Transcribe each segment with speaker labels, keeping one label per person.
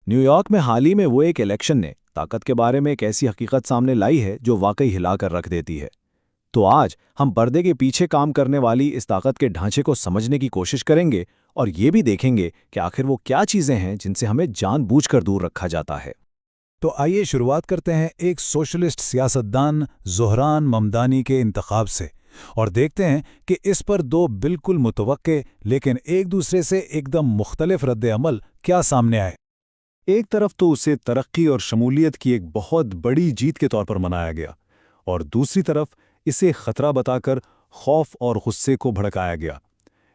Speaker 1: New York में हाल ही में वो एक इलेक्शन ने ताकत के बारे में एक ऐसी हकीकत सामने लाई है जो वाकई हिलाकर रख देती है। तो आज हम पर्दे के पीछे काम करने वाली इस ताकत के ढांचे को समझने की कोशिश करेंगे और ये भी देखेंगे कि आखिर वो क्या चीजें हैं जिनसे हमें जानबूझकर दूर रखा जाता है।
Speaker 2: तो आइए शुरुआत करते हैं एक सोशलिस्ट सियासतदान ज़ोहरान ममदानी के इंतखाब से और देखते हैं कि इस पर दो बिल्कुल मुतवक्के लेकिन एक दूसरे से एकदम मुख्तलिफ रद्द-ए-अमल क्या सामने आए।
Speaker 3: एक तरफ तो उसे तरक्की और शमूलियत की एक बहुत बड़ी जीत के तौर पर मनाया गया और दूसरी तरफ इसे खतरा बताकर खौफ और गुस्से को भड़काया गया।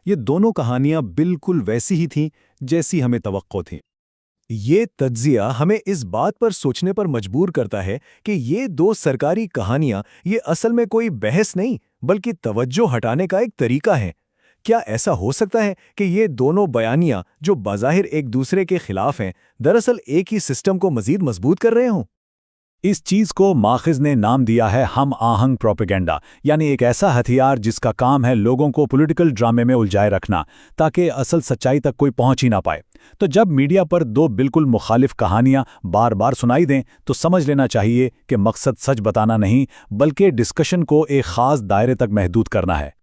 Speaker 3: ये दोनों कहानियां बिल्कुल वैसी ही थीं जैसी हमें तवक्को थी। ये तज्जिया हमें इस बात पर सोचने पर मजबूर करता है कि ये दो सरकारी कहानियां ये असल में कोई बहस नहीं बल्कि तवज्जो हटाने का एक तरीका है। क्या ऐसा हो सकता है कि ये दोनों बयानियां जो बाज़ाहिर एक दूसरे के खिलाफ हैं दरअसल एक ही सिस्टम को मजीद मजबूत कर रहे हों?
Speaker 2: इस चीज़ को माखिज ने नाम दिया है हम आहंग प्रोपेगेंडा, यानी एक ऐसा हथियार जिसका काम है लोगों को पॉलिटिकल ड्रामे में उलझाए रखना ताकि असल सच्चाई तक कोई पहुंच ही ना पाए। तो जब मीडिया पर दो बिल्कुल मुखालिफ कहानियां बार बार सुनाई दें तो समझ लेना चाहिए कि मकसद सच बताना नहीं बल्कि डिस्कशन को एक ख़ास दायरे तक महदूद करना है।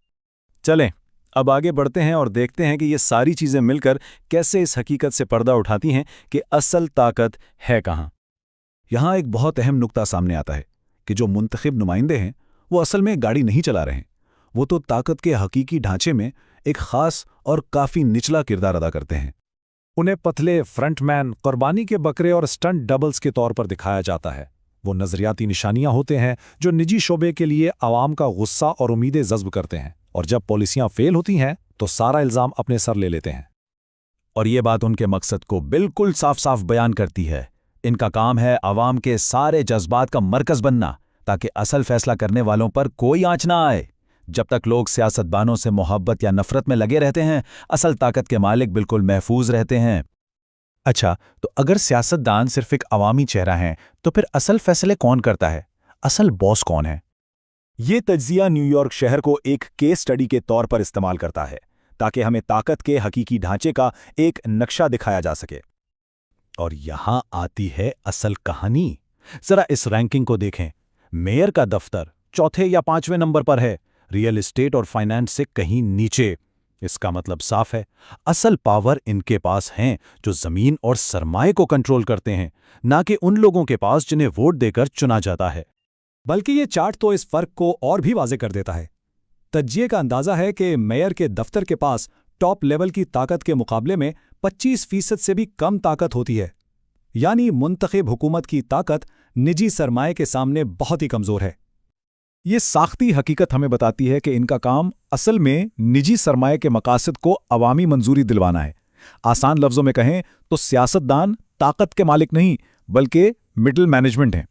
Speaker 3: चलें अब आगे बढ़ते हैं और देखते हैं कि ये सारी चीज़ें मिलकर कैसे इस हकीकत से पर्दा उठाती हैं कि असल ताकत है कहाँ।
Speaker 2: यहाँ एक बहुत अहम नुक्ता सामने आता है कि जो मुंतखब नुमाइंदे हैं वो असल में गाड़ी नहीं चला रहे हैं, वो तो ताकत के हकीकी ढांचे में एक ख़ास और काफ़ी निचला किरदार अदा करते हैं।
Speaker 3: उन्हें पतले फ्रंटमैन, कुर्बानी के बकरे और स्टंट डबल्स के तौर पर दिखाया जाता है। वो नज़रियाती निशानियां होते हैं जो निजी शोबे के लिए आवाम का गुस्सा और उम्मीदें जज्ब करते हैं और जब पॉलिसियां फेल होती हैं तो सारा इल्ज़ाम अपने सर ले लेते हैं।
Speaker 2: और ये बात उनके मकसद को बिल्कुल साफ साफ बयान करती है। इनका काम है आवाम के सारे जज्बात का मरकज़ बनना ताकि असल फैसला करने वालों पर कोई आंच ना आए। जब तक लोग सियासतदानों से मोहब्बत या नफरत में लगे रहते हैं असल ताकत के मालिक बिल्कुल महफूज रहते हैं।
Speaker 1: अच्छा, तो अगर सियासतदान सिर्फ एक अवामी चेहरा है तो फिर असल फैसले कौन करता है? असल बॉस कौन है?
Speaker 3: ये तज्जिया न्यूयॉर्क शहर को एक केस स्टडी के तौर पर इस्तेमाल करता है ताकि हमें ताकत के हकीकी ढांचे का एक नक्शा दिखाया जा सके।
Speaker 2: और यहां आती है असल कहानी। जरा इस रैंकिंग को देखें। मेयर का दफ्तर चौथे या पांचवें नंबर पर है, रियल एस्टेट और फाइनेंस से कहीं नीचे। इसका मतलब साफ है, असल पावर इनके पास हैं जो जमीन और सरमाए को कंट्रोल करते हैं, ना कि उन लोगों के पास जिन्हें वोट देकर चुना जाता है।
Speaker 3: बल्कि ये चार्ट तो इस फर्क को और भी वाज़े कर देता है। तज्जिए का अंदाजा है कि मेयर के दफ्तर के पास टॉप लेवल की ताकत के मुकाबले में 25% से भी कम ताकत होती है, यानी मुंतखब हुकूमत की ताकत निजी सरमाए के सामने बहुत ही कमज़ोर है।
Speaker 1: ये साख्ती हकीकत हमें बताती है कि इनका काम असल में निजी सरमाए के मकासद को अवामी मंजूरी दिलवाना है। आसान लफ्ज़ों में कहें तो सियासतदान ताकत के मालिक नहीं बल्कि मिडिल मैनेजमेंट हैं।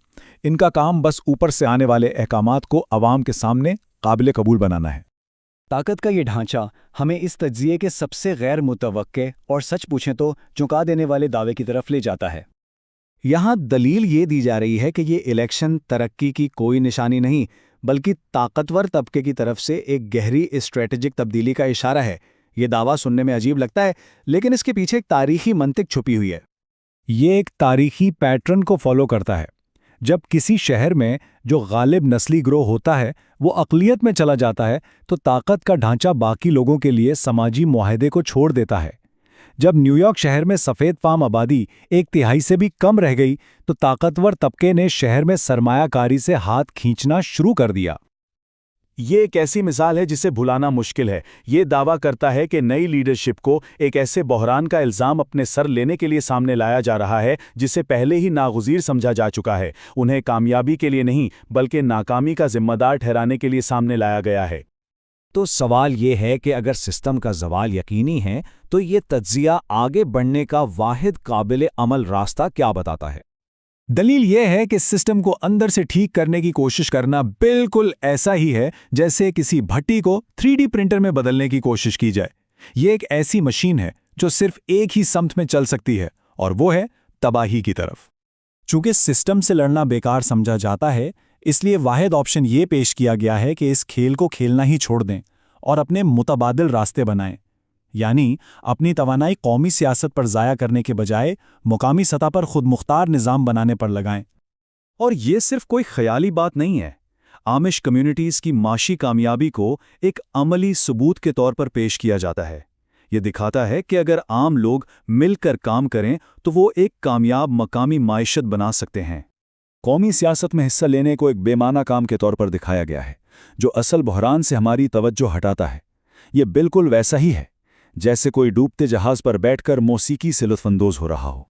Speaker 1: इनका काम बस ऊपर से आने वाले अहकामात को अवाम के सामने काबिल कबूल बनाना है।
Speaker 4: ताकत का ये ढांचा हमें इस तज्जिए के सबसे गैर मुतवक्के और सच पूछें तो चौंका देने वाले दावे की तरफ ले जाता है।
Speaker 1: यहाँ दलील ये दी जा रही है कि ये इलेक्शन तरक्की की कोई निशानी नहीं बल्कि ताकतवर तबके की तरफ से एक गहरी स्ट्रेटेजिक तब्दीली का इशारा है। ये दावा सुनने में अजीब लगता है लेकिन इसके पीछे एक तारीखी मंतिक छुपी हुई है।
Speaker 3: ये एक तारीखी पैटर्न को फॉलो करता है। जब किसी शहर में जो गालिब नस्ली ग्रोह होता है वो अक़लियत में चला जाता है तो ताकत का ढांचा बाकी लोगों के लिए समाजी मुआहदे को छोड़ देता है। जब न्यूयॉर्क शहर में सफ़ेद फार्म आबादी 1/3 से भी कम रह गई तो ताकतवर तबके ने शहर में सरमायाकारी से हाथ खींचना शुरू कर दिया। ये एक ऐसी मिसाल है जिसे भुलाना मुश्किल है। ये दावा करता है कि नई लीडरशिप को एक ऐसे बहरान का इल्ज़ाम अपने सर लेने के लिए सामने लाया जा रहा है जिसे पहले ही नागुज़ीर समझा जा चुका है। उन्हें कामयाबी के लिए नहीं बल्कि नाकामी का जिम्मेदार ठहराने के लिए सामने लाया गया है।
Speaker 1: तो सवाल ये है कि अगर सिस्टम का ज़वाल यकीनी है तो ये तज्जिया आगे बढ़ने का वाहिद काबिल अमल रास्ता क्या बताता है?
Speaker 3: दलील यह है कि सिस्टम को अंदर से ठीक करने की कोशिश करना बिल्कुल ऐसा ही है जैसे किसी भट्टी को 3D प्रिंटर में बदलने की कोशिश की जाए। ये एक ऐसी मशीन है जो सिर्फ एक ही समत में चल सकती है और वो है तबाही की तरफ। चूंकि सिस्टम से लड़ना बेकार समझा जाता है इसलिए वाहिद ऑप्शन ये पेश किया गया है कि इस खेल को खेलना ही छोड़ दें और अपने मुतबादिल रास्ते बनाएं। یعنی اپنی توانائی قومی سیاست پر ضائع کرنے کے بجائے مقامی سطح پر خود مختار نظام بنانے پر لگائیں۔
Speaker 2: اور یہ صرف کوئی خیالی بات نہیں ہے۔ آمش کمیونٹیز کی معاشی کامیابی کو ایک عملی ثبوت کے طور پر پیش کیا جاتا ہے۔ یہ دکھاتا ہے کہ اگر عام لوگ مل کر کام کریں تو وہ ایک کامیاب مقامی معیشت بنا سکتے ہیں۔
Speaker 3: قومی سیاست میں حصہ لینے کو ایک بے معنی کام کے طور پر دکھایا گیا ہے، جو اصل بحران سے ہماری توجہ ہٹاتا ہے۔ یہ بالکل ویسا ہی ہے جیسے کوئی ڈوبتے جہاز پر بیٹھ کر موسیقی سے لطف اندوز ہو رہا ہو۔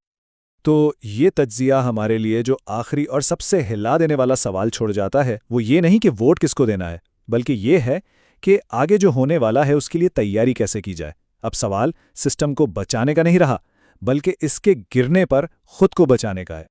Speaker 1: تو یہ تجزیہ ہمارے لیے جو آخری اور سب سے ہلا دینے والا سوال چھوڑ جاتا ہے وہ یہ نہیں کہ ووٹ کس کو دینا ہے، بلکہ یہ ہے کہ آگے جو ہونے والا ہے اس کے لیے تیاری کیسے کی جائے۔ اب سوال سسٹم کو بچانے کا نہیں رہا، بلکہ اس کے گرنے پر خود کو بچانے کا ہے۔